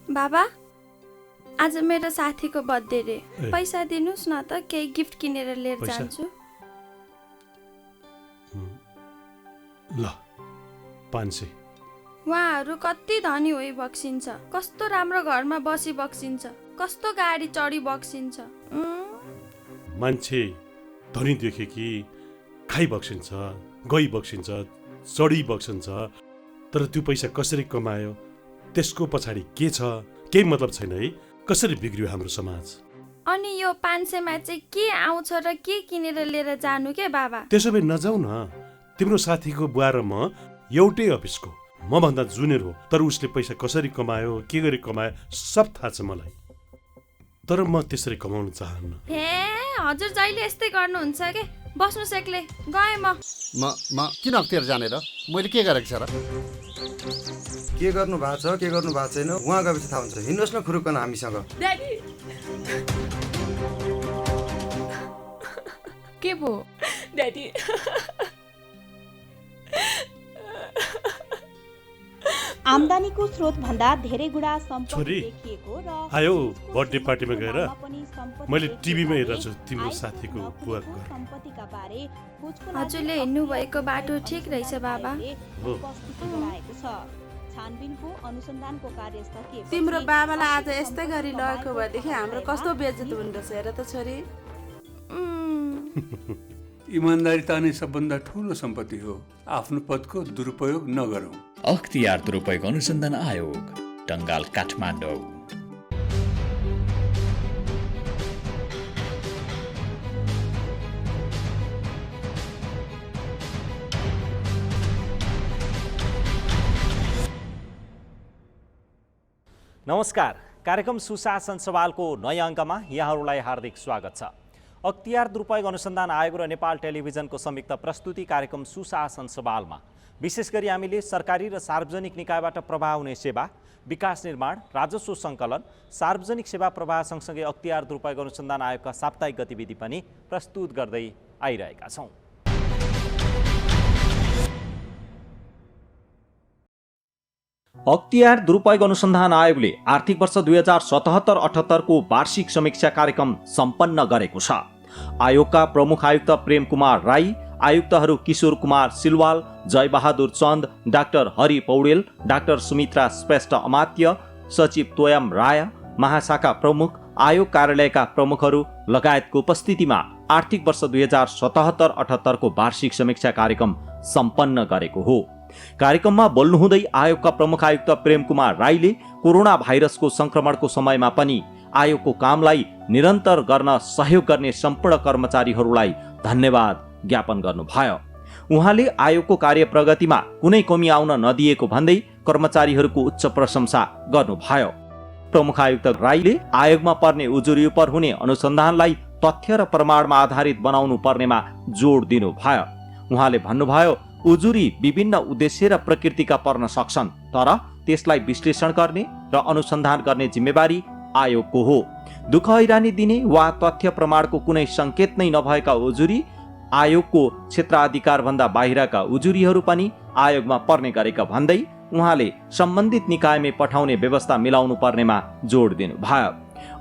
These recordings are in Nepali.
बाबा आज मेरो साथीको बर्थडे रे, पैसा दिनुस् न त, केही गिफ्ट किनेर लिएर जान्छु। ल 500। उहाँहरू कति धनी होइ बक्सिन्छ, कस्तो राम्रो घरमा बसी बक्सिन्छ, कस्तो गाडी चढी बक्सिन्छ। मान्छे धनी देखे कि खाइ बक्सिन्छ, गई बक्सिन्छ, चढी बक्सिन्छ, तर त्यो पैसा कसरी कमायो, त्यसको पछाडि के छ, केही मतलब छैन है। कसरी बिग्रियो हाम्रो समाज। अनि यो 500 मा चाहिँ के आउँछ र के किनेर लिएर जानु के बाबा? त्यसो भए नजाऊ न। तिम्रो साथीको बुवा र म एउटै अफिसको, म भन्दा जुनियर हो, तर उसले पैसा कसरी कमायो, के गरी कमायो सब थाहा छ मलाई। तर म त्यसरी कमाउन चाहन्न। हे हजुर जहिले यस्तै गर्नुहुन्छ के? बस्नु सेक्ले गए म किन अख्तियार जाने र? मैले के गरेको छ र? के गर्नु भएको छ, के गर्नु भएको छैन उहाँ गएपछि थाहा हुन्छ। हिँड्नुहोस् न खुरुक्कन हामीसँग। ड्याडी के भो ड्याडी? आम्दानीको स्रोत भन्दा धेरै गुणा सम्पत्ति छोरी देखिएको र आयो बर्थडे पार्टीमा गएर पनि सम्पत्ति मैले टिभीमा देखिएको हेरेको छु तिम्रो साथीको बुवाको घर। सम्पत्तिका बारे खोजको हजुरले हिँड्नु भएको बाटो ठिक रहेछ बाबा। हो। उपस्थिति गराएको छ। छानबिनको अनुसन्धानको कार्य सकिएपछि तिम्रो बाबालाई आज यस्तै गरी लगेको भएदेखि हाम्रो कस्तो बेइज्जत हुँदो रहेछ हेर त छोरी। इमान्दारिता नै सबभन्दा ठुलो सम्पत्ति हो। आफ्नो पदको दुरुपयोग नगरौँ। अख्तियार दुरुपयोग अनुसन्धान आयोग, टंगाल, काठमाडौँ। नमस्कार, कार्यक्रम सुशासन सवालको नयाँ अङ्कमा यहाँहरूलाई हार्दिक स्वागत छ। अख्तियार दुरुपयोग अनुसन्धान आयोग र नेपाल टेलिभिजनको संयुक्त प्रस्तुति कार्यक्रम सुशासन सवालमा विशेष गरी हामीले सरकारी र सार्वजनिक निकायबाट प्रवाह हुने सेवा, विकास निर्माण, राजस्व सङ्कलन, सार्वजनिक सेवा प्रवाह सँगसँगै अख्तियार दुरुपयोग अनुसन्धान आयोगका साप्ताहिक गतिविधि पनि प्रस्तुत गर्दै आइरहेका छौँ। अख्तियार दुरुपयोग अनुसन्धान आयोगले आर्थिक वर्ष 2077-78 को वार्षिक समीक्षा कार्यक्रम सम्पन्न गरेको छ। आयोगका प्रमुख आयुक्त प्रेम कुमार राई, आयुक्तहरू किशोर कुमार सिलवाल, जयबहादुर चन्द, डाक्टर हरि पौडेल, डाक्टर सुमित्रा श्रेष्ठ अमात्य, सचिव तोयम राय, महाशाखा प्रमुख, आयोग कार्यालयका प्रमुखहरू लगायतको उपस्थितिमा आर्थिक वर्ष 2077-78 को वार्षिक समीक्षा कार्यक्रम सम्पन्न गरेको हो। कार्यक्रममा बोल्नुहुँदै आयोगका प्रमुख आयुक्त प्रेम कुमार राईले कोरोना भाइरसको संक्रमणको समयमा पनि आयोगको कामलाई निरन्तर गर्न सहयोग गर्ने सम्पूर्ण कर्मचारीहरूलाई धन्यवाद ज्ञापन गर्नुभयो। उहाँले आयोगको कार्य प्रगतिमा कुनै कमी आउन नदिएको भन्दै कर्मचारीहरूको उच्च प्रशंसा गर्नुभयो। प्रमुख आयुक्त राईले आयोगमा पर्ने उजुरी उपर हुने अनुसन्धानलाई तथ्य र प्रमाणमा आधारित बनाउनु पर्नेमा जोड दिनुभयो। उहाँले भन्नुभयो, उजुरी विभिन्न उद्देश्य र प्रकृतिका पर्न सक्छन्, तर त्यसलाई विश्लेषण गर्ने र अनुसन्धान गर्ने जिम्मेवारी आयोगको हो। दुःख हैरानी दिने वा तथ्य प्रमाणको कुनै संकेत नै नभएका उजुरी, आयोगको क्षेत्राधिकार भन्दा बाहिरका उजुरीहरू पनि आयोगमा पर्ने गरेका भन्दै उहाँले सम्बन्धित निकायमै पठाउने व्यवस्था मिलाउनु पर्नेमा जोड दिनुभयो।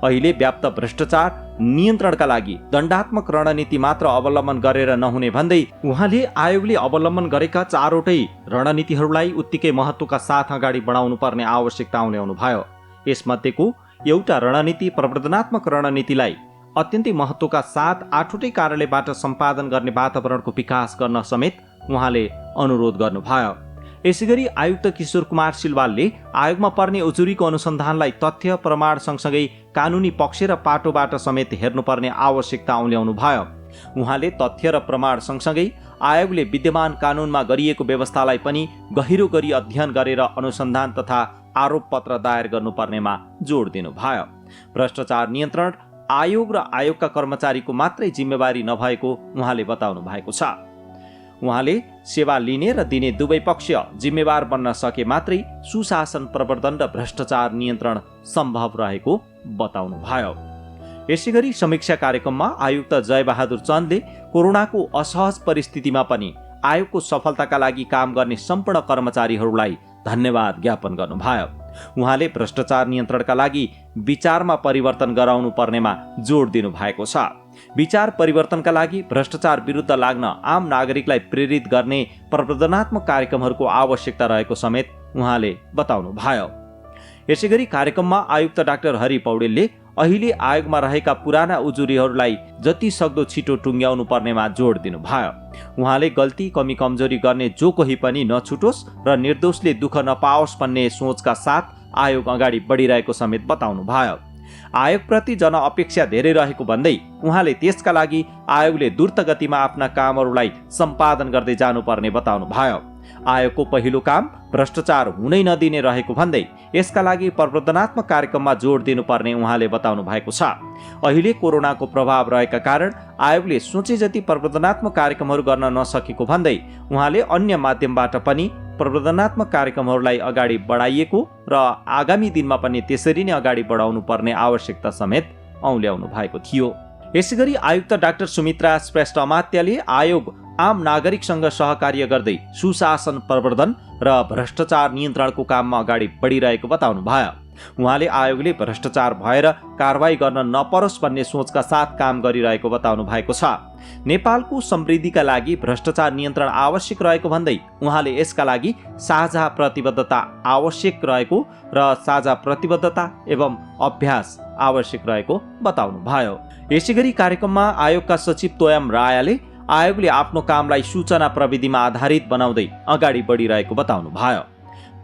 अहिले व्याप्त भ्रष्टाचार नियन्त्रणका लागि दण्डात्मक रणनीति मात्र अवलम्बन गरेर नहुने भन्दै उहाँले आयोगले अवलम्बन गरेका चारवटै रणनीतिहरूलाई उत्तिकै महत्त्वका साथ अगाडि बढाउनु पर्ने आवश्यकता उठाउनुभयो। यसमध्येको एउटा रणनीति प्रवर्धनात्मक रणनीतिलाई अत्यन्तै महत्त्वका साथ आठवटै कार्यालयबाट सम्पादन गर्ने वातावरणको विकास गर्न समेत उहाँले अनुरोध गर्नुभयो। यसैगरी आयुक्त किशोर कुमार सिलवालले आयोगमा पर्ने उजुरीको अनुसन्धानलाई तथ्य प्रमाण सँगसँगै कानुनी पक्ष र पाटोबाट समेत हेर्नुपर्ने आवश्यकता उल्याउनु भयो। उहाँले तथ्य र प्रमाण सँगसँगै आयोगले विद्यमान कानुनमा गरिएको व्यवस्थालाई पनि गहिरो गरी अध्ययन गरेर अनुसन्धान तथा आरोप पत्र दायर गर्नुपर्नेमा जोड दिनुभयो। भ्रष्टाचार नियन्त्रण आयोग र आयोगका कर्मचारीको मात्रै जिम्मेवारी नभएको उहाँले बताउनु भएको छ। उहाँले सेवा लिने र दिने दुवै पक्ष जिम्मेवार बन्न सके मात्रै सुशासन प्रवर्धन र भ्रष्टाचार नियन्त्रण सम्भव रहेको बताउनुभयो। यसैगरी समीक्षा कार्यक्रममा आयुक्त जयबहादुर चन्दले कोरोनाको असहज परिस्थितिमा पनि आयोगको सफलताका लागि काम गर्ने सम्पूर्ण कर्मचारीहरूलाई धन्यवाद ज्ञापन गर्नुभयो। उहाँले भ्रष्टाचार नियन्त्रणका लागि विचारमा परिवर्तन गराउनु पर्नेमा जोड दिनु भएको छ। विचार परिवर्तनका लागि भ्रष्टाचार विरुद्ध लाग्न आम नागरिकलाई प्रेरित गर्ने प्रबोधनात्मक कार्यक्रमहरूको आवश्यकता रहेको समेत उहाँले बताउनु भयो। यसैगरी कार्यक्रममा आयुक्त डाक्टर हरि पौडेलले अहिले आयोगमा रहेका पुराना उजुरीहरूलाई जति सक्दो छिटो टुङ्ग्याउनु पर्नेमा जोड दिनुभयो। उहाँले गल्ती कमी कमजोरी गर्ने जो कोही पनि नछुटोस् र निर्दोषले दुःख नपाओस् भन्ने सोचका साथ आयोग अगाडि बढिरहेको समेत बताउनु भयो। आयोगप्रति जनअपेक्षा धेरै रहेको भन्दै उहाँले त्यसका लागि आयोगले द्रुत गतिमा आफ्ना कामहरूलाई सम्पादन गर्दै जानुपर्ने बताउनु भयो। आयोगको पहिलो काम भ्रष्टाचार हुनै नदिने रहेको भन्दै यसका लागि प्रबोधनात्मक कार्यक्रममा जोड दिनुपर्ने उहाँले बताउनु भएको छ। अहिले कोरोनाको प्रभाव रहेका कारण आयोगले सोचे जति प्रबोधनात्मक कार्यक्रमहरू गर्न नसकेको भन्दै उहाँले अन्य माध्यमबाट पनि प्रबोधनात्मक कार्यक्रमहरूलाई अगाडि बढाइएको र आगामी दिनमा पनि त्यसरी नै अगाडि बढाउनु पर्ने आवश्यकता समेत औल्याउनु भएको थियो। यसैगरी आयुक्त डाक्टर सुमित्रा श्रेष्ठ अमात्यले आयोग आम नागरिकसँग सहकार्य गर्दै सुशासन प्रवर्धन र भ्रष्टाचार नियन्त्रणको काममा अगाडि बढिरहेको बताउनु भयो। उहाँले आयोगले भ्रष्टाचार भएर कारवाही गर्न नपरोस् भन्ने सोचका साथ काम गरिरहेको बताउनु भएको छ। नेपालको समृद्धिका लागि भ्रष्टाचार नियन्त्रण आवश्यक रहेको भन्दै उहाँले यसका लागि साझा प्रतिबद्धता आवश्यक रहेको र साझा प्रतिबद्धता एवं अभ्यास आवश्यक रहेको बताउनु भयो। यसैगरी कार्यक्रममा आयोगका सचिव तोयाम रायाले आयोगले आफ्नो कामलाई सूचना प्रविधिमा आधारित बनाउँदै अगाडि बढिरहेको बताउनु भयो।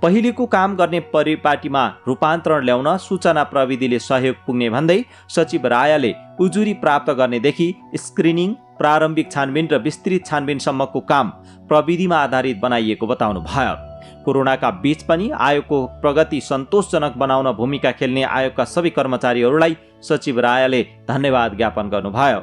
पहिलेको काम गर्ने परिपाटीमा रूपान्तरण ल्याउन सूचना प्रविधिले सहयोग पुग्ने भन्दै सचिव रायाले उजुरी प्राप्त गर्नेदेखि स्क्रिनिङ, प्रारम्भिक छानबिन र विस्तृत छानबिनसम्मको काम प्रविधिमा आधारित बनाइएको बताउनु भयो। कोरोनाका बीच पनि आयोगको प्रगति सन्तोषजनक बनाउन भूमिका खेल्ने आयोगका सबै कर्मचारीहरूलाई सचिव रायाले धन्यवाद ज्ञापन गर्नुभयो।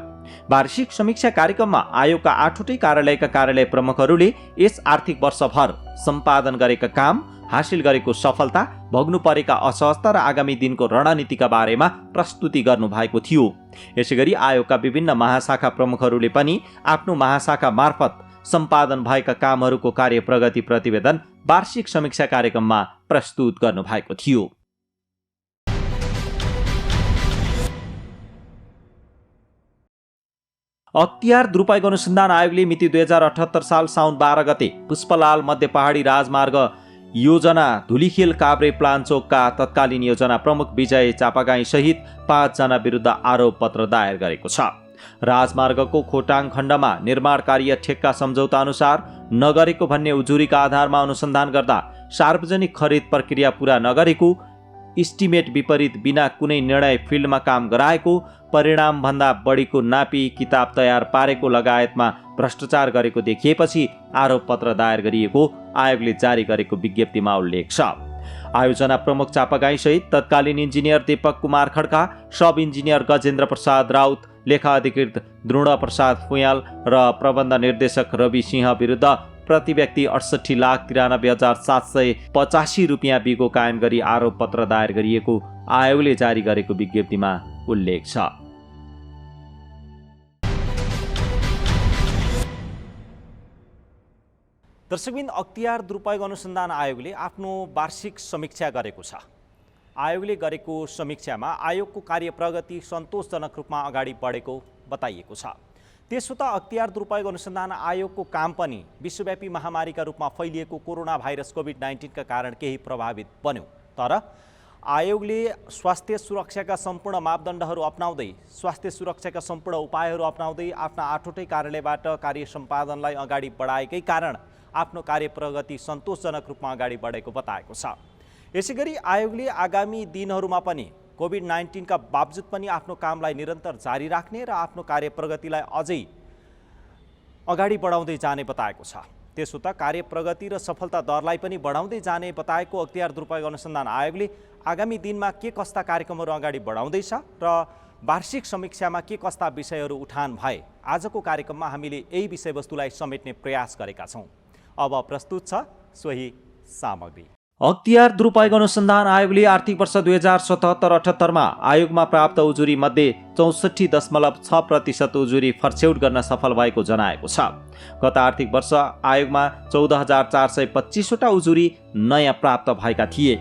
वार्षिक समीक्षा कार्यक्रममा आयोगका 8वटै कार्यालयका कार्यालय प्रमुखहरूले यस आर्थिक वर्षभर सम्पादन गरेका काम, हासिल गरेको सफलता, भोग्नु परेका असहजता र आगामी दिनको रणनीतिका बारेमा प्रस्तुति गर्नुभएको थियो। यसैगरी आयोगका विभिन्न महाशाखा प्रमुखहरूले पनि आफ्नो महाशाखा मार्फत सम्पादन भएका कामहरूको कार्य प्रगति प्रतिवेदन वार्षिक समीक्षा कार्यक्रममा प्रस्तुत गर्नुभएको थियो। अख्तियार दुरुपयोग अनुसन्धान आयोगले मिति 2078 साल साउन 12 गते पुष्पलाल मध्य पहाडी राजमार्ग योजना धुलीखेल काभ्रे प्लान्चोकका तत्कालीन योजना प्रमुख विजय चापागाई सहित 5 जना विरुद्ध आरोप पत्र दायर गरेको छ। राजमार्गको खोटाङ खण्डमा निर्माण कार्य ठेक्का सम्झौता अनुसार नगरेको भन्ने उजुरीका आधारमा अनुसन्धान गर्दा सार्वजनिक खरिद प्रक्रिया पूरा नगरेको, इस्टिमेट विपरीत बिना कुनै निर्णय फिल्डमा काम गराएको, परिणामभन्दा बढीको नापी किताब तयार पारेको लगायतमा भ्रष्टाचार गरेको देखिएपछि आरोप पत्र दायर गरिएको आयोगले जारी गरेको विज्ञप्तिमा उल्लेख छ। आयोजना प्रमुख चापागाई सहित तत्कालीन इन्जिनियर दीपक कुमार खड्का, सब इन्जिनियर गजेन्द्र प्रसाद राउत, लेखा अधिकृत द्रोण प्रसाद फुयाल र प्रबन्ध निर्देशक रवि सिंह विरुद्ध प्रति व्यक्ति 68,93,785 रुपियाँ बिगो कायम गरी आरोप पत्र दायर गरिएको आयोगले जारी गरेको विज्ञप्तिमा उल्लेख छ। दर्शकबिन, अख्तियार दुरुपयोग अनुसन्धान आयोगले आफ्नो वार्षिक समीक्षा गरेको छ। आयोगले गरेको समीक्षामा आयोगको कार्य प्रगति सन्तोषजनक रूपमा अगाडि बढेको बताइएको छ। त्यसो त अख्तियार दुरुपयोग अनुसन्धान आयोगको काम पनि विश्वव्यापी महामारीका रूपमा फैलिएको कोरोना भाइरस कोभिड-19 का कारण केही प्रभावित बन्यो। तर आयोगले स्वास्थ्य सुरक्षाका सम्पूर्ण मापदण्डहरू अपनाउँदै, स्वास्थ्य सुरक्षाका सम्पूर्ण उपायहरू अपनाउँदै आफ्ना 8वटै कार्यालयबाट कार्य सम्पादनलाई अगाडि बढाएकै कारण आफ्नो कार्य प्रगति सन्तोषजनक रूपमा अगाडि बढेको बताएको छ। यसैगरी आयोगले आगामी दिनहरूमा पनि कोभिड-19 का बावजुद पनि आफ्नो कामलाई निरन्तर जारी राख्ने र आफ्नो कार्य प्रगतिलाई अझै अगाडि बढाउँदै जाने बताएको छ। त्यसो त कार्य प्रगति र सफलता दरलाई पनि बढाउँदै जाने बताएको अख्तियार दुरुपयोग अनुसन्धान आयोगले आगामी दिनमा के कस्ता कार्यक्रमहरू अगाडि बढाउँदैछ र वार्षिक समीक्षामा के कस्ता विषयहरू उठान भए, आजको कार्यक्रममा हामीले यही विषयवस्तुलाई समेट्ने प्रयास गरेका छौँ। अब प्रस्तुत छ सोही सामग्री। अख्तियार दुरुपयोग अनुसन्धान आयोगले आर्थिक वर्ष 2077-78मा आयोगमा प्राप्त उजुरी मध्ये 64.6% उजुरी फर्स्यौट गर्न सफल भएको जनाएको छ। गत आर्थिक वर्ष आयोगमा 14,425वटा उजुरी नयाँ प्राप्त भएका थिए।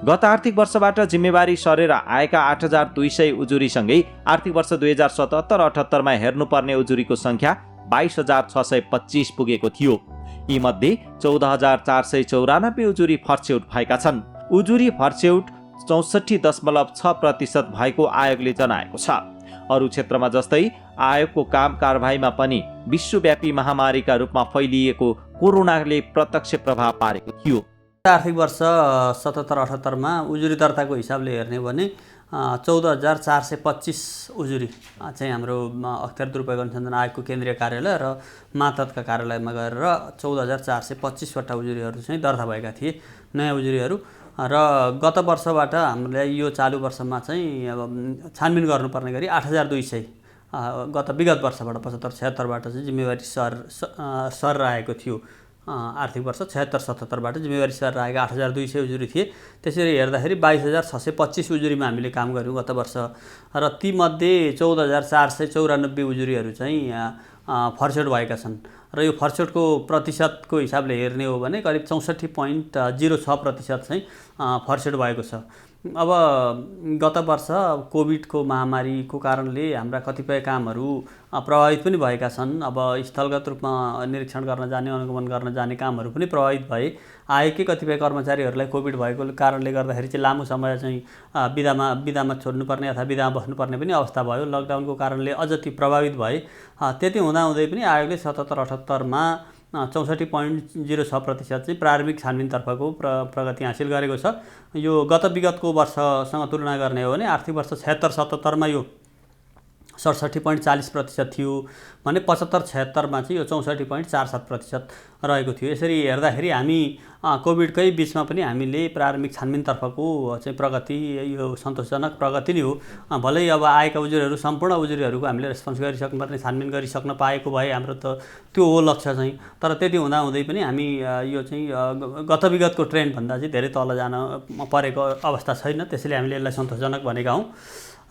गत आर्थिक वर्षबाट जिम्मेवारी सरेर आएका 8,200 उजुरीसँगै आर्थिक वर्ष 2077-78मा हेर्नुपर्ने उजुरीको सङ्ख्या 22,625 पुगेको थियो। यीमध्ये 14,494 उजुरी फर्स्यौट भएका छन्। उजुरी फर्स्यौट 64.6% भएको आयोगले जनाएको छ। अरू क्षेत्रमा जस्तै आयोगको काम कारबाहीमा पनि विश्वव्यापी महामारीका रूपमा फैलिएको कोरोनाले प्रत्यक्ष प्रभाव पारेको थियो। आर्थिक वर्ष 77-78मा उजुरी दर्ताको हिसाबले हेर्ने हो भने 14,425 उजुरी चाहिँ हाम्रो अख्तियार दुरुपयोग अनुसन्धान आयोगको केन्द्रीय कार्यालय र मातहतका कार्यालयमा गएर 14,425वटा उजुरीहरू चाहिँ दर्ता भएका थिए, नयाँ उजुरीहरू। र गत वर्षबाट हामीले यो चालु वर्षमा चाहिँ अब छानबिन गर्नुपर्ने गरी 8,200 गत विगत वर्षबाट 75-76बाट चाहिँ जिम्मेवारी सर आएको थियो। आर्थिक वर्ष 76-77बाट जिम्मेवारी सर आएका 8,200 उजुरी थिए। त्यसरी हेर्दाखेरि 22,625 उजुरीमा हामीले काम गऱ्यौँ गत वर्ष, र तीमध्ये 14,494 उजुरीहरू चाहिँ फर्स्यौट भएका छन्। र यो फर्स्यौटको प्रतिशतको हिसाबले हेर्ने हो भने करिब 64.06% चाहिँ फर्स्यौट भएको छ। अब गत वर्ष कोभिडको महामारीको कारणले हाम्रा कतिपय कामहरू प्रभावित पनि भएका छन्। अब स्थलगत रूपमा निरीक्षण गर्न जाने, अनुगमन गर्न जाने कामहरू पनि प्रभावित भए। आएकै कतिपय कर्मचारीहरूलाई कोभिड भएको कारणले गर्दाखेरि चाहिँ लामो समय चाहिँ बिदामा छोड्नुपर्ने अथवा बिदामा बस्नुपर्ने पनि अवस्था भयो। लकडाउनको कारणले अझ ती प्रभावित भए। त्यति हुँदाहुँदै पनि आयोगले 77-78मा 64.06% चाहिँ प्रारम्भिक छानबिनतर्फको प्रगति हासिल गरेको छ। यो गत विगतको वर्षसँग तुलना गर्ने हो भने आर्थिक वर्ष 76-77मा यो 67.40% थियो भने 75-76मा चाहिँ यो 64.47% रहेको थियो। यसरी हेर्दाखेरि हामी कोभिडकै बिचमा पनि हामीले प्रारम्भिक छानबिनतर्फको चाहिँ प्रगति, यो सन्तोषजनक प्रगति नै हो। भलै अब आएका उजुरीहरू सम्पूर्ण उजुरीहरूको हामीले रेस्पोन्स गरिसक्नुपर्ने, छानबिन गरिसक्न पाएको भए हाम्रो त त्यो हो लक्ष्य चाहिँ। तर त्यति हुँदाहुँदै पनि हामी यो चाहिँ गत विगतको ट्रेन्डभन्दा चाहिँ धेरै तल जान परेको अवस्था छैन। त्यसैले हामीले यसलाई सन्तोषजनक भनेका हौँ।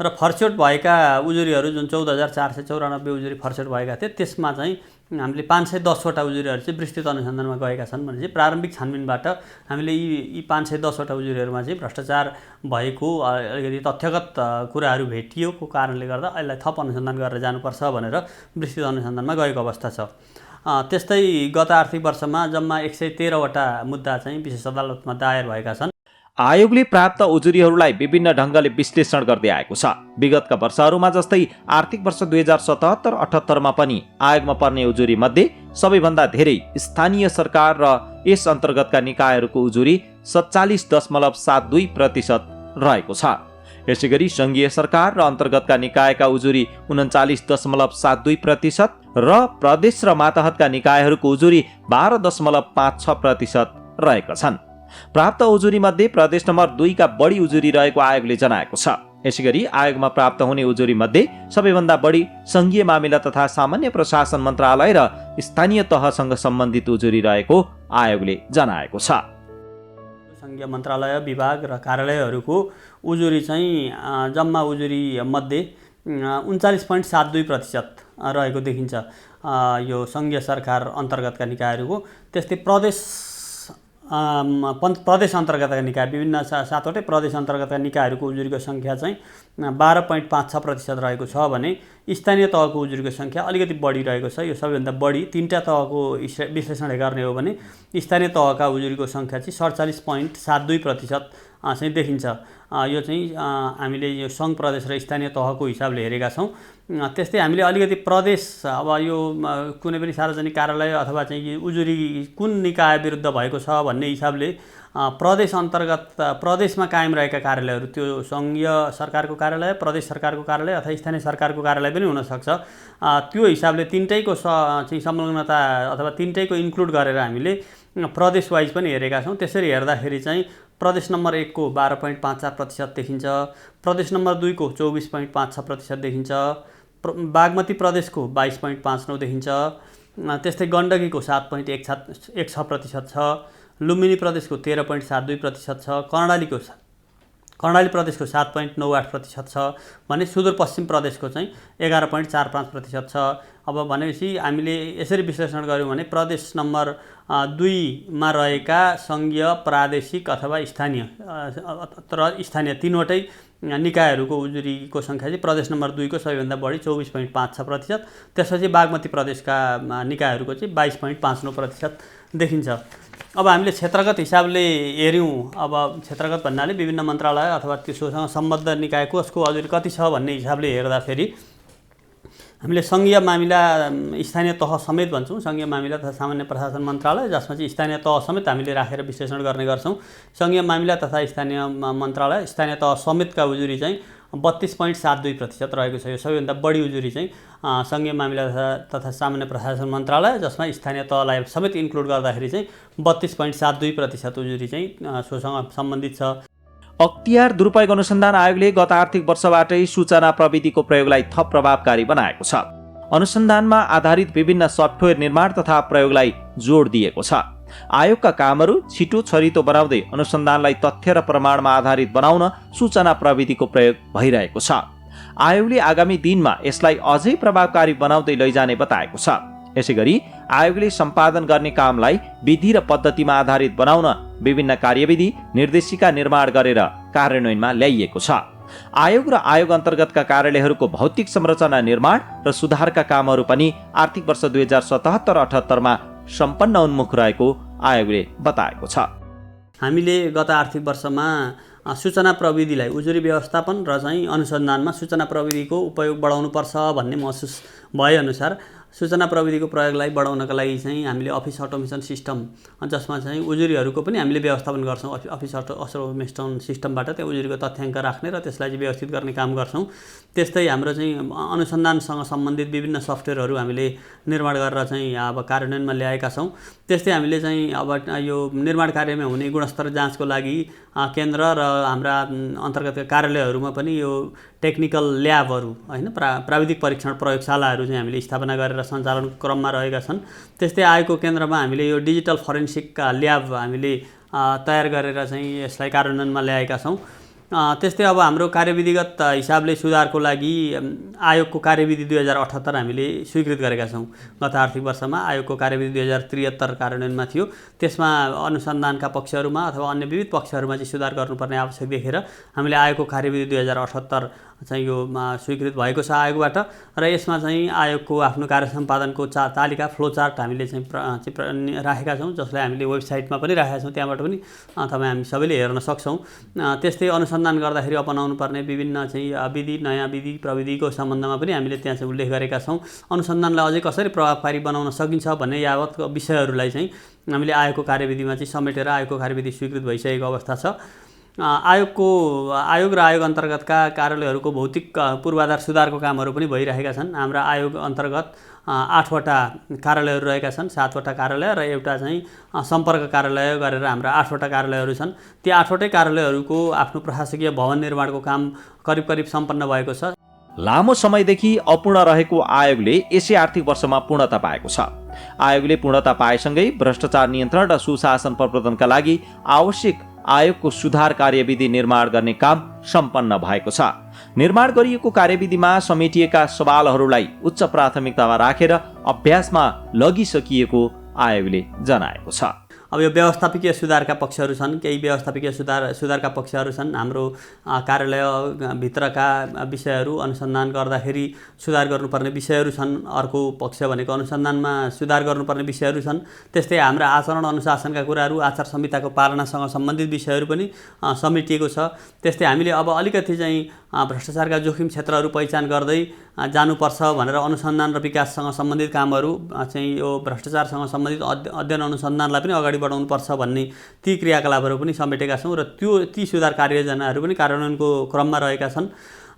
र फर्स्यौट भएका उजुरीहरू जुन 14,494 उजुरी फर्स्यौट भएका थिए, त्यसमा चाहिँ हामीले 510वटा उजुरीहरू चाहिँ विस्तृत अनुसन्धानमा गएका छन् भने चाहिँ प्रारम्भिक छानबिनबाट हामीले यी 510वटा उजुरीहरूमा चाहिँ भ्रष्टाचार भएको अलिकति तथ्यगत कुराहरू भेटिएको कारणले गर्दा यसलाई थप अनुसन्धान गरेर जानुपर्छ भनेर विस्तृत अनुसन्धानमा गएको अवस्था छ। त्यस्तै गत आर्थिक वर्षमा जम्मा 113वटा मुद्दा चाहिँ विशेष अदालतमा दायर भएका छन्। आयोगले प्राप्त उजुरीहरूलाई विभिन्न ढङ्गले विश्लेषण गर्दै आएको छ। विगतका वर्षहरूमा जस्तै आर्थिक वर्ष 2077-78मा पनि आयोगमा पर्ने उजुरी मध्ये सबैभन्दा धेरै स्थानीय सरकार र यस अन्तर्गतका निकायहरूको उजुरी 47.72% रहेको छ। यसैगरी सङ्घीय सरकार र अन्तर्गतका निकायका उजुरी 39.72% र प्रदेश र मातहतका निकायहरूको उजुरी 12.56% रहेका छन्। प्राप्त उजुरी मध्ये प्रदेश नम्बर 2 का बढी उजुरी रहेको आयोगले जनाएको छ। यसैगरी आयोगमा प्राप्त हुने उजुरी मध्ये सबैभन्दा बढी सङ्घीय मामिला तथा सामान्य प्रशासन मन्त्रालय र स्थानीय तहसँग सम्बन्धित उजुरी रहेको आयोगले जनाएको छ। सङ्घीय मन्त्रालय, विभाग र कार्यालयहरूको उजुरी चाहिँ जम्मा उजुरी मध्ये 39.72% रहेको देखिन्छ यो सङ्घीय सरकार अन्तर्गतका निकायहरूको। त्यस्तै प्रदेश अन्तर्गतका निकाय, विभिन्न 7वटै प्रदेश अन्तर्गतका निकायहरूको उजुरीको सङ्ख्या चाहिँ 12.56% रहेको छ भने स्थानीय तहको उजुरीको सङ्ख्या अलिकति बढी रहेको छ। यो सबैभन्दा बढी 3टा तहको विश्लेषण गर्ने हो भने स्थानीय तहका उजुरीको सङ्ख्या चाहिँ 47.72% चाहिँ देखिन्छ। यो चाहिँ हामीले यो सङ्घ, प्रदेश र स्थानीय तहको हिसाबले हेरेका छौँ। त्यस्तै हामीले अलिकति प्रदेश, अब यो कुनै पनि सार्वजनिक कार्यालय अथवा चाहिँ उजुरी कुन निकाय विरुद्ध भएको छ भन्ने हिसाबले प्रदेश अन्तर्गत प्रदेशमा कायम रहेका कार्यालयहरू, त्यो सङ्घीय सरकारको कार्यालय, प्रदेश सरकारको कार्यालय अथवा स्थानीय सरकारको कार्यालय पनि हुनसक्छ। त्यो हिसाबले तिनटैको चाहिँ संलग्नता अथवा तिनटैको इन्क्लुड गरेर हामीले प्रदेश वाइज पनि हेरेका छौँ। त्यसरी हेर्दाखेरि चाहिँ प्रदेश नम्बर 1 को 12.54% देखिन्छ, प्रदेश नम्बर 2 को 24.56% देखिन्छ, बागमती प्रदेशको 22.59 देखिन्छ, त्यस्तै गण्डकीको 7.16% छ लुम्बिनी प्रदेशको 13.72% छ, कर्णाली प्रदेशको 7.98% छ भने सुदूरपश्चिम प्रदेशको चाहिँ 11.45% छ। अब भनेपछि हामीले यसरी विश्लेषण गऱ्यौँ भने प्रदेश नम्बर 2मा रहेका सङ्घीय, प्रादेशिक अथवा स्थानीय तीनवटै निकायहरूको उजुरीको सङ्ख्या चाहिँ प्रदेश नम्बर 2 को सबैभन्दा बढी 24.56%, त्यसपछि बागमती प्रदेशका निकायहरूको चाहिँ 22.59% देखिन्छ। अब हामीले क्षेत्रगत हिसाबले हेऱ्यौँ, अब क्षेत्रगत भन्नाले विभिन्न मन्त्रालय अथवा त्यसोसँग सम्बद्ध निकाय कसको हजुर कति छ भन्ने हिसाबले हेर्दाखेरि हामीले सङ्घीय मामिला स्थानीय तह समेत भन्छौँ, सङ्घीय मामिला तथा सामान्य प्रशासन मन्त्रालय, जसमा चाहिँ स्थानीय तह समेत हामीले राखेर विश्लेषण गर्ने गर्छौँ। सङ्घीय मामिला तथा स्थानीय मन्त्रालय, स्थानीय तह समेतका उजुरी चाहिँ 32.72% रहेको छ। यो सबैभन्दा बढी उजुरी चाहिँ सङ्घीय मामिला तथा सामान्य प्रशासन मन्त्रालय, जसमा स्थानीय तहलाई समेत इन्क्लुड गर्दाखेरि चाहिँ 32.72% उजुरी चाहिँ सोसँग सम्बन्धित छ। अख्तियार दुरुपयोग अनुसन्धान आयोगले गत आर्थिक वर्षबाटै सूचना प्रविधिको प्रयोगलाई थप प्रभावकारी बनाएको छ। अनुसन्धानमा आधारित विभिन्न सफ्टवेयर निर्माण तथा प्रयोगलाई जोड दिएको छ। आयोगका कामहरू छिटो छरितो बनाउँदै अनुसन्धानलाई तथ्य र प्रमाणमा आधारित बनाउन सूचना प्रविधिको प्रयोग भइरहेको छ। आयोगले आगामी दिनमा यसलाई अझै प्रभावकारी बनाउँदै लैजाने बताएको छ। यसैगरी आयोगले सम्पादन गर्ने कामलाई विधि र पद्धतिमा आधारित बनाउन विभिन्न कार्यविधि निर्देशिका निर्माण गरेर कार्यान्वयनमा ल्याइएको छ। आयोग र आयोग अन्तर्गतका कार्यालयहरूको भौतिक संरचना निर्माण र सुधारका कामहरू पनि आर्थिक वर्ष 2077-78 मा सम्पन्न उन्मुख रहेको आयोगले बताएको छ। हामीले गत आर्थिक वर्षमा सूचना प्रविधिलाई उजुरी व्यवस्थापन र चाहिँ अनुसन्धानमा सूचना प्रविधिको उपयोग बढाउनुपर्छ भन्ने महसुस भएअनुसार सूचना प्रविधिको प्रयोगलाई बढाउनका लागि चाहिँ हामीले अफिस अटोमेसन सिस्टम, जसमा चाहिँ उजुरीहरूको पनि हामीले व्यवस्थापन गर्छौँ। अफिस अटोमेसन सिस्टमबाट त्यो उजुरीको तथ्याङ्क राख्ने र त्यसलाई चाहिँ व्यवस्थित गर्ने काम गर्छौँ। त्यस्तै हाम्रो चाहिँ अनुसन्धानसँग सम्बन्धित विभिन्न सफ्टवेयरहरू हामीले निर्माण गरेर चाहिँ अब कार्यान्वयनमा ल्याएका छौँ। त्यस्तै हामीले चाहिँ अब यो निर्माण कार्यमा हुने गुणस्तर जाँचको लागि केन्द्र र हाम्रा अन्तर्गतका कार्यालयहरूमा पनि यो टेक्निकल ल्याबहरू होइन प्राविधिक परीक्षण प्रयोगशालाहरू चाहिँ हामीले स्थापना गरेर सञ्चालन क्रममा रहेका छन्। त्यस्तै आयोगको केन्द्रमा हामीले यो डिजिटल फरेन्सिक ल्याब हामीले तयार गरेर चाहिँ यसलाई कार्यान्वयनमा ल्याएका छौँ। त्यस्तै अब हाम्रो कार्यविधिगत हिसाबले सुधारको लागि आयोगको कार्यविधि 2078 हामीले स्वीकृत गरेका छौँ। गत आर्थिक वर्षमा आयोगको कार्यविधि 2073 कार्यान्वयनमा थियो। त्यसमा अनुसन्धानका पक्षहरूमा अथवा अन्य विविध पक्षहरूमा चाहिँ सुधार गर्नुपर्ने आवश्यक देखेर हामीले आयोगको कार्यविधि 2078 चाहिँ यो स्वीकृत भएको छ आयोगबाट र यसमा चाहिँ आयोगको आफ्नो कार्य सम्पादनको तालिका फ्लोचार्ट हामीले चाहिँ राखेका छौँ, जसलाई हामीले वेबसाइटमा पनि राखेका छौँ। त्यहाँबाट पनि तपाईँ हामी सबैले हेर्न सक्छौँ। त्यस्तै अनुसन्धान गर्दाखेरि अपनाउनु पर्ने विभिन्न चाहिँ विधि, नयाँ विधि प्रविधिको सम्बन्धमा पनि हामीले त्यहाँ चाहिँ उल्लेख गरेका छौँ। अनुसन्धानलाई अझै कसरी प्रभावकारी बनाउन सकिन्छ भन्ने यावत विषयहरूलाई चाहिँ हामीले आयोगको कार्यविधिमा चाहिँ समेटेर आयोगको कार्यविधि स्वीकृत भइसकेको अवस्था छ। आयोग र आयोग अन्तर्गतका कार्यालयहरूको भौतिक पूर्वाधार सुधारको कामहरू पनि भइरहेका छन्। हाम्रा आयोग अन्तर्गत 8वटा कार्यालयहरू रहेका छन्, 7वटा कार्यालय र एउटा चाहिँ सम्पर्क कार्यालय गरेर हाम्रा 8वटा कार्यालयहरू छन्। ती 8वटै कार्यालयहरूको आफ्नो प्रशासकीय भवन निर्माणको काम करिब सम्पन्न भएको छ। लामो समयदेखि अपूर्ण रहेको आयोगले यसै आर्थिक वर्षमा पूर्णता पाएको छ। आयोगले पूर्णता पाएसँगै भ्रष्टाचार नियन्त्रण र सुशासन प्रवर्धनका लागि आवश्यक आयोगको सुधार कार्यविधि निर्माण गर्ने काम सम्पन्न भएको छ। निर्माण गरिएको कार्यविधिमा समेटिएका सवालहरूलाई उच्च प्राथमिकतामा राखेर अभ्यासमा लगिसकिएको आयोगले जनाएको छ। अब यो व्यवस्थापकीय सुधारका पक्षहरू छन्, केही व्यवस्थापकीय सुधारका पक्षहरू छन्। हाम्रो कार्यालयभित्रका विषयहरू अनुसन्धान गर्दाखेरि सुधार गर्नुपर्ने विषयहरू छन्। अर्को पक्ष भनेको अनुसन्धानमा सुधार गर्नुपर्ने विषयहरू छन्। त्यस्तै हाम्रा आचरण अनुशासनका कुराहरू, आचार संहिताको पालनासँग सम्बन्धित विषयहरू पनि समेटिएको छ। त्यस्तै हामीले अब अलिकति चाहिँ भ्रष्टाचारका जोखिम क्षेत्रहरू पहिचान गर्दै जानुपर्छ भनेर अनुसन्धान र विकाससँग सम्बन्धित कामहरू चाहिँ यो भ्रष्टाचारसँग सम्बन्धित अध्ययन अनुसन्धानलाई पनि अगाडि बढाउनुपर्छ भन्ने ती क्रियाकलापहरू पनि समेटेका छौँ र ती सुधार कार्ययोजनाहरू पनि कार्यान्वयनको क्रममा रहेका छन्।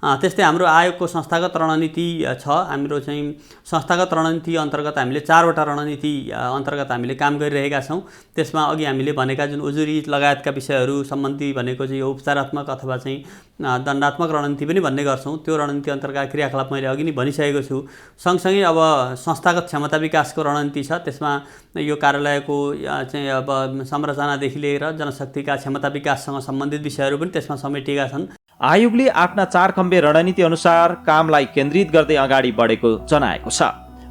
त्यस्तै हाम्रो आयोगको संस्थागत रणनीति छ। हाम्रो चाहिँ संस्थागत रणनीति अन्तर्गत हामीले 4वटा रणनीति अन्तर्गत हामीले काम गरिरहेका छौँ। त्यसमा अघि हामीले भनेका जुन उजुरी लगायतका विषयहरू सम्बन्धी भनेको चाहिँ यो उपचारात्मक अथवा चाहिँ दण्डात्मक रणनीति पनि भन्ने गर्छौँ। त्यो रणनीति अन्तर्गत क्रियाकलाप मैले अघि नै भनिसकेको छु। सँगसँगै अब संस्थागत क्षमता विकासको रणनीति छ। त्यसमा यो कार्यालयको चाहिँ अब संरचनादेखि लिएर जनशक्तिका क्षमता विकाससँग सम्बन्धित विषयहरू पनि त्यसमा समेटिएका छन्। आयोगले आफ्ना 4 खम्बे रणनीति अनुसार कामलाई केन्द्रित गर्दै अगाडि बढेको जनाएको छ।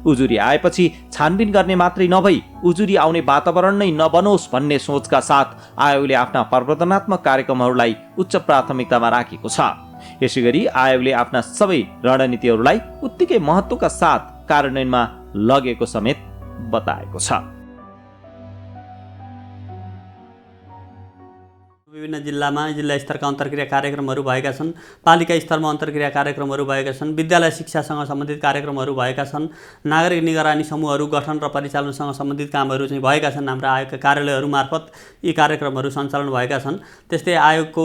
उजुरी आएपछि छानबिन गर्ने मात्रै नभई उजुरी आउने वातावरण नै नबनोस् भन्ने सोचका साथ आयोगले आफ्ना प्रवर्धनात्मक कार्यक्रमहरूलाई उच्च प्राथमिकतामा राखेको छ। यसैगरी आयोगले आफ्ना सबै रणनीतिहरूलाई उत्तिकै महत्त्वका साथ कार्यान्वयनमा लगेको समेत बताएको छ। विभिन्न जिल्लामा जिल्ला स्तरका अन्तर्क्रिया कार्यक्रमहरू भएका छन्। पालिका स्तरमा अन्तर्क्रिया कार्यक्रमहरू भएका छन्। विद्यालय शिक्षासँग सम्बन्धित कार्यक्रमहरू भएका छन्। नागरिक निगरानी समूहहरू गठन र परिचालनसँग सम्बन्धित कामहरू चाहिँ भएका छन्। हाम्रा आयोगका कार्यालयहरू मार्फत यी कार्यक्रमहरू सञ्चालन भएका छन्। त्यस्तै आयोगको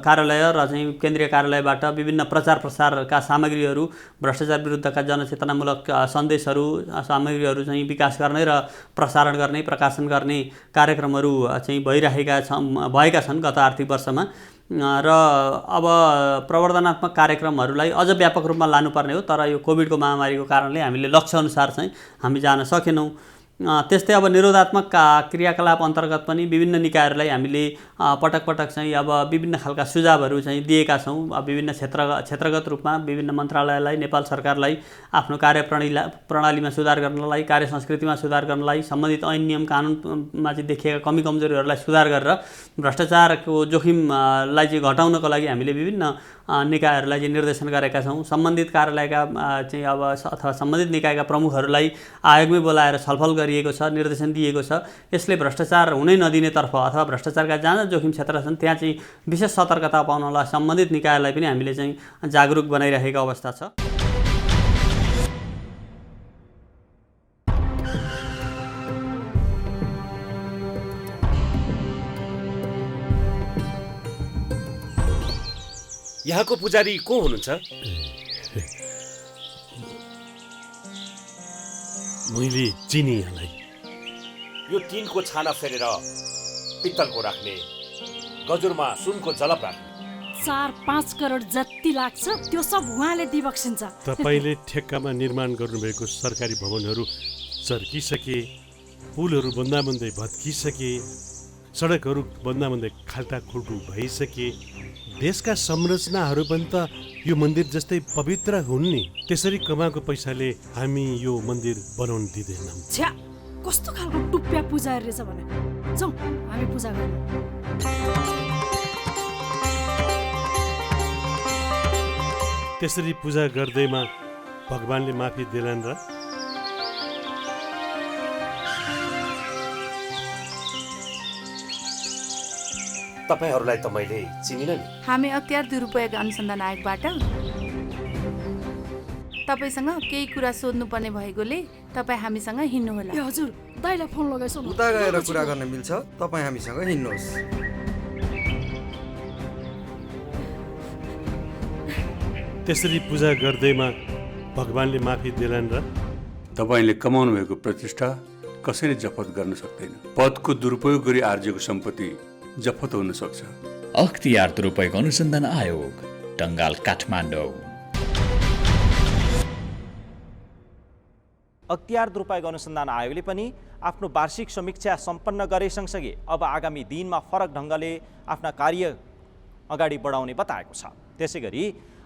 कार्यालय र चाहिँ केन्द्रीय कार्यालयबाट विभिन्न प्रचार प्रसारका सामग्रीहरू, भ्रष्टाचार विरुद्धका जनचेतनामूलक सन्देशहरू सामग्रीहरू चाहिँ विकास गर्ने र प्रसारण गर्ने, प्रकाशन गर्ने कार्यक्रमहरू चाहिँ भएका छन् गत आर्थिक वर्षमा। र अब प्रवर्धनात्मक कार्यक्रमहरूलाई अझ व्यापक रूपमा लानुपर्ने हो, तर यो कोभिडको महामारीको कारणले हामीले लक्ष्यअनुसार चाहिँ हामी जान सकेनौँ। त्यस्तै अब निरोधात्मक क्रियाकलाप अन्तर्गत पनि विभिन्न निकायहरूलाई हामीले पटक पटक चाहिँ अब विभिन्न खालका सुझावहरू चाहिँ दिएका छौँ। विभिन्न क्षेत्रगत रूपमा विभिन्न मन्त्रालयलाई, नेपाल सरकारलाई आफ्नो कार्यप्रणालीमा सुधार गर्नलाई, कार्य संस्कृतिमा सुधार गर्नलाई, सम्बन्धित ऐन नियम कानुनमा चाहिँ देखिएका कमी कमजोरीहरूलाई सुधार गरेर भ्रष्टाचारको जोखिमलाई चाहिँ घटाउनको लागि हामीले विभिन्न निकायहरूलाई चाहिँ निर्देशन गरेका छौँ। सम्बन्धित कार्यालयका चाहिँ अब अथवा सम्बन्धित निकायका प्रमुखहरूलाई आयोगमै बोलाएर छलफल गरिएको छ, निर्देशन दिएको छ। यसले भ्रष्टाचार हुनै नदिनेतर्फ अथवा भ्रष्टाचारका जहाँ जोखिम क्षेत्र छन् त्यहाँ चाहिँ विशेष सतर्कता पाउनलाई सम्बन्धित निकायलाई पनि हामीले चाहिँ जागरुक बनाइरहेको अवस्था छ। यहाँको पुजारी को हुनुहुन्छ? मैले चिनी यहाँलाई। यो टिनको छाना फेरेर पित्तलको राख्ने, गजुरमा सुनको जलप राख्ने 4-5 करोड जति लाग्छ त्यो सब उहाँले दिबक्सिन्छ। तपाईँले ठेक्कामा निर्माण गर्नुभएको सरकारी भवनहरू चर्किसके, पुलहरू बन्दाबन्दै भत्किसके, सडकहरू बन्दाबन्दै खाल्टाखुल्टु भइसके, देशका संरचनाहरू पनि त यो मन्दिर जस्तै पवित्र हुन् नि। त्यसरी कमाएको पैसाले हामी यो मन्दिर बनाउन दिँदैनौँ। छ्या, कस्तो खालको टुप्प्या पुजारी रहेछ भने। जाउँ हामी पूजा गर्नु। त्यसरी पूजा गर्दैमा भगवानले माफी दिलान् र? तपाईहरूलाई त मैले चिनिन नि। हामी अख्तियार दुरुपयोग अनुसन्धान आयोगबाट तपाईसँग केही कुरा सोध्नुपर्ने भएकोले तपाईँ हामीसँग हिँड्नुहोला। ए हजुर, दाइलाई फोन लगाइसौ न। उता गएर कुरा गर्न मिल्छ, तपाईँ हामीसँग हिँड्नुहोस्। त्यसरी पूजा गर्दैमा भगवानले माफी दिलान् र? तपाईँले कमाउनु भएको प्रतिष्ठा कसैले जफत गर्न सक्दैन। पदको दुरुपयोग गरी आर्जेको सम्पत्ति जफत हुन सक्छ। अख्तियार दुरुपयोग अनुसन्धान आयोग, टङ्गाल, काठमाडौँ। अख्तियार दुरुपयोग अनुसन्धान आयोगले पनि आफ्नो वार्षिक समीक्षा सम्पन्न गरे सँगसँगै अब आगामी दिनमा फरक ढङ्गले आफ्ना कार्य अगाडि बढाउने बताएको छ। त्यसैगरी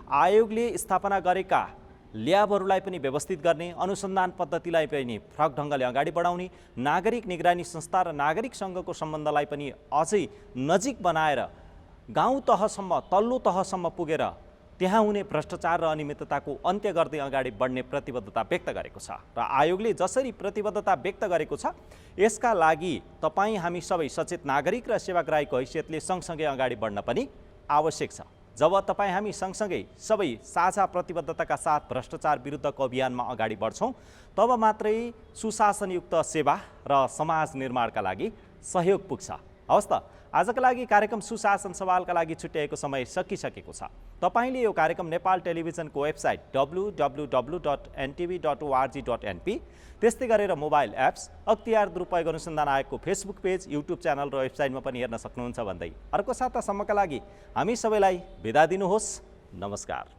आयोगले स्थापना गरेका ल्याबहरूलाई पनि व्यवस्थित गर्ने, अनुसन्धान पद्धतिलाई पनि फरक ढङ्गले अगाडि बढाउने, नागरिक निगरानी संस्था र नागरिक सङ्घको सम्बन्धलाई पनि अझै नजिक बनाएर गाउँ तहसम्म, तल्लो तहसम्म पुगेर त्यहाँ हुने भ्रष्टाचार र अनियमितताको अन्त्य गर्दै अगाडि बढ्ने प्रतिबद्धता व्यक्त गरेको छ। र आयोगले जसरी प्रतिबद्धता व्यक्त गरेको छ यसका लागि तपाईँ हामी सबै सचेत नागरिक र सेवाग्राहीको हैसियतले सँगसँगै अगाडि बढ्न पनि आवश्यक छ। जब तपाईँ हामी सँगसँगै सबै साझा प्रतिबद्धताका साथ भ्रष्टाचार विरुद्धको अभियानमा अगाडि बढ्छौँ तब मात्रै सुशासनयुक्त सेवा र समाज निर्माणका लागि सहयोग पुग्छ। हवस् त, आजका लागि कार्यक्रम सुशासन सवालका लागि छुट्याएको समय सकिसकेको छ। तपाईँले यो कार्यक्रम नेपाल टेलिभिजनको वेबसाइट www.ntv.org.np, त्यस्तै गरेर मोबाइल एप्स, अख्तियार दुरुपयोग अनुसन्धान आयोगको फेसबुक पेज, युट्युब च्यानल र वेबसाइटमा पनि हेर्न सक्नुहुन्छ भन्दै अर्को सातासम्मका लागि हामी सबैलाई बिदा दिनुहोस्। नमस्कार।